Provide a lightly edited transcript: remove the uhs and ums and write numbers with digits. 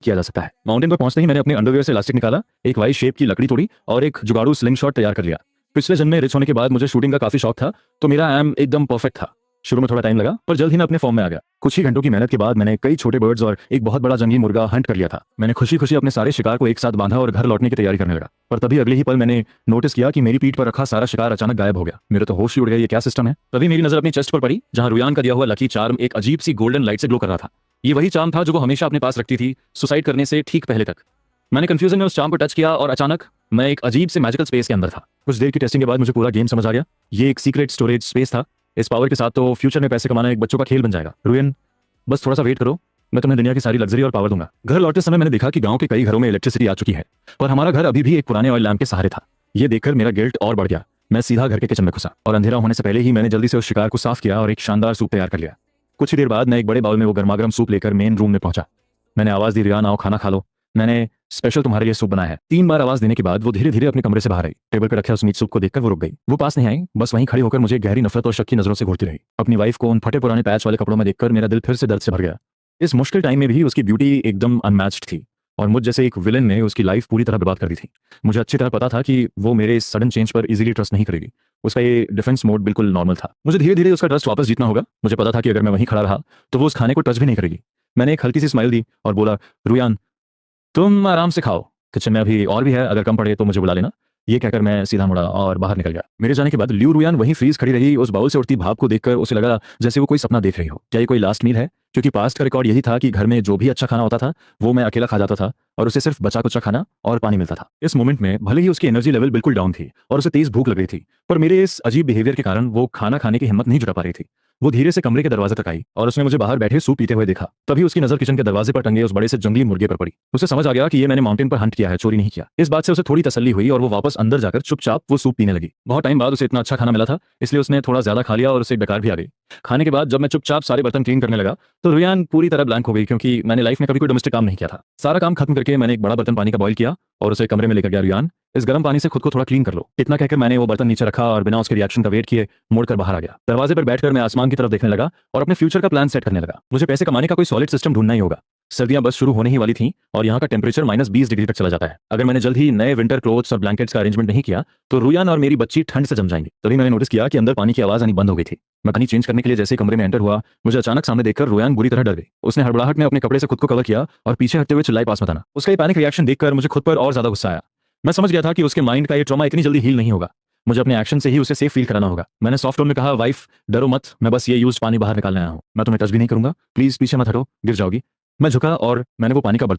किया जा सकता है। माउंटेन पर पहुंचते ही मैंने अपने अंडरवियर से इलास्टिक निकाला, एक वाई शेप की लकड़ी तोड़ी और एक जुगाड़ू स्लिंग शॉट तैयार कर लिया। पिछले जन्म में रिच होने के बाद मुझे शूटिंग का काफी शौक था, तो मेरा एम एकदम परफेक्ट था। शुरू में थोड़ा टाइम लगा, पर जल्द ही मैं अपने फॉर्म में आ गया। कुछ ही घंटों की मेहनत के बाद मैंने कई छोटे बर्ड्स और एक बहुत बड़ा जंगली मुर्गा हंट कर लिया था। मैंने खुशी खुशी अपने सारे शिकार को एक साथ बांधा और घर लौटने की तैयारी करने लगा। पर तभी अगले ही पल मैंने नोटिस किया कि मेरी पीठ पर रखा सारा शिकार अचानक गायब हो गया। मेरे तो होश ही उड़ गए, ये क्या सिस्टम है। तभी मेरी नजर अपनी चेस्ट पर पड़ी, जहां रुयान का दिया हुआ लकी चार्म एक अजीब सी गोल्डन लाइट से ग्लो कर रहा था। ये वही चार्म था जो वो हमेशा अपने पास रखती थी, सुसाइड करने से ठीक पहले तक। मैंने कंफ्यूजन में उस चार्म को टच किया और अचानक मैं एक अजीब से मैजिकल स्पेस के अंदर था। कुछ देर की टेस्टिंग के बाद मुझे पूरा गेम समझ आ गया। ये एक सीक्रेट स्टोरेज स्पेस था। इस पावर के साथ तो फ्यूचर में पैसे कमाना एक बच्चों का खेल बन जाएगा। रुयन, बस थोड़ा सा वेट करो, मैं तुम्हें दुनिया की सारी लग्जरी और पावर दूंगा। घर लौटते समय मैंने देखा कि गांव के कई घरों में इलेक्ट्रिसिटी आ चुकी है, पर हमारा घर अभी भी एक पुराने ऑयल लैंप के सहारे था। ये देखकर मेरा गिल्ट और बढ़ गया। मैं सीधा घर के किचन में घुसा और अंधेरा होने से पहले ही मैंने जल्दी से उस शिकार को साफ किया और एक शानदार सूप तैयार कर लिया। कुछ ही देर बाद मैं एक बड़े बाउल में वो गर्मागर्म सूप लेकर मेन रूम में पहुंचा। मैंने आवाज दी, रियान आओ खाना खा लो, मैंने स्पेशल तुम्हारे लिए सूप बनाया है। 3 बार आवाज देने के बाद वो धीरे धीरे अपने कमरे से बाहर आई। टेबल पर रखे उस मीट सूप को देखकर वो रुक गई। वो पास नहीं आई, बस वहीं खड़ी होकर मुझे गहरी नफरत और शक की नजरों से घूरती रही। अपनी वाइफ को उन फटे पुराने पैच वाले कपड़ों में देखकर मेरा दिल फिर से दर्द से भर गया। इस मुश्किल टाइम में भी उसकी ब्यूटी एकदम अनमैच्ड थी और मुझ जैसे एक विलेन ने उसकी लाइफ पूरी तरह बर्बाद कर दी थी। मुझे अच्छी तरह पता था कि वो मेरे इस सडन चेंज पर इजीली ट्रस्ट नहीं करेगी। उसका ये डिफेंस मोड बिल्कुल नॉर्मल था। मुझे धीरे धीरे उसका ट्रस्ट वापस जीतना होगा। मुझे पता था कि अगर मैं वहीं खड़ा रहा तो वो उस खाने को टच भी नहीं करेगी। मैंने एक हल्की सी स्माइल दी और बोला, रुयान तुम आराम से खाओ, किचन में अभी और भी है, अगर कम पड़े तो मुझे बुला लेना। ये कहकर मैं सीधा मुड़ा और बाहर निकल गया। मेरे जाने के बाद लियू रुयान वहीं फ्रीज खड़ी रही। उस बाउल से उठती भाप को देखकर उसे लगा जैसे वो कोई सपना देख रही हो। क्या ये कोई लास्ट मील है? क्योंकि पास्ट का रिकॉर्ड यही था कि घर में जो भी अच्छा खाना होता था वो मैं अकेला खा जाता था और उसे सिर्फ बचा कुचा खाना और पानी मिलता था। इस मोमेंट में भले ही उसकी एनर्जी लेवल बिल्कुल डाउन थी और उसे तेज भूख लग रही थी, पर मेरे इस अजीब बिहेवियर के कारण वो खाना खाने की हिम्मत नहीं जुटा पा रही थी। वो धीरे से कमरे के दरवाजे तक आई और उसने मुझे बाहर बैठे सूप पीते हुए देखा। तभी उसकी नजर किचन के दरवाजे पर टंगे उस बड़े से जंगली मुर्गे पर पड़ी। उसे समझ आ गया कि ये मैंने माउंटेन पर हंट किया है, चोरी नहीं किया। इस बात से उसे थोड़ी तसल्ली हुई और वो वापस अंदर जाकर चुपचाप वो सूप पीने लगी। बहुत टाइम बाद उसे इतना अच्छा खाना मिला था, इसलिए उसने थोड़ा ज्यादा खा लिया और उसे बेकार भी आ गई। खाने के बाद जब मैं चुपचाप सारे बर्तन क्लीन करने लगा तो रुयान पूरी तरह ब्लैंक हो गई, क्योंकि मैंने लाइफ में कभी कोई डोमेस्टिक काम नहीं किया था। सारा काम खत्म करके मैंने एक बड़ा बर्तन पानी का बॉईल किया और उसे कमरे में लेकर गया। रुयान, इस गर्म पानी से खुद को थोड़ा क्लीन कर लो। इतना कहकर मैंने वो बर्तन नीचे रखा और बिना उसके रिएक्शन का वेट किए मुड़कर बाहर आ गया। दरवाजे पर बैठकर मैं आसमान की तरफ देखने लगा और अपने फ्यूचर का प्लान सेट करने लगा। मुझे पैसे कमाने का कोई सॉलिड सिस्टम ढूंढना ही होगा। सर्दियां बस शुरू होने ही वाली थीं और यहाँ का टेम्परेचर -20 डिग्री तक चला जाता है। अगर मैंने जल्द ही नए विंटर क्लोथ्स और ब्लैंकेट्स का अरेंजमेंट नहीं किया तो रुयान और मेरी बच्ची ठंड से जम जाएंगी। तभी मैंने नोटिस किया कि अंदर पानी की आवाज आनी बंद हो गई थी। मैं पानी चेंज करने के लिए जैसे ही कमरे में एंटर हुआ, मुझे अचानक सामने देखकर रुयान बुरी तरह डर गई। उसने हड़बड़ाहट में अपने कपड़े से खुद को कवर किया और पीछे हटते हुए चिल्लाई, पास मत आना। उसका ये पैनिक रिएक्शन देखकर मुझे खुद पर और ज्यादा गुस्सा आया। मैं समझ गया था कि उसके माइंड का ये ट्रॉमा इतनी जल्दी हील नहीं होगा। मुझे अपने एक्शन से ही उसे सेफ फील कराना होगा। मैंने सॉफ्ट टोन में कहा, वाइफ डरो मत, मैं बस ये यूज्ड पानी बाहर निकालने आया हूँ। मैं तुम्हें टच भी नहीं करूंगा, प्लीज पीछे मत हटो, गिर जाओगी। मैं झुका और मैंने वो पानी का बर्तन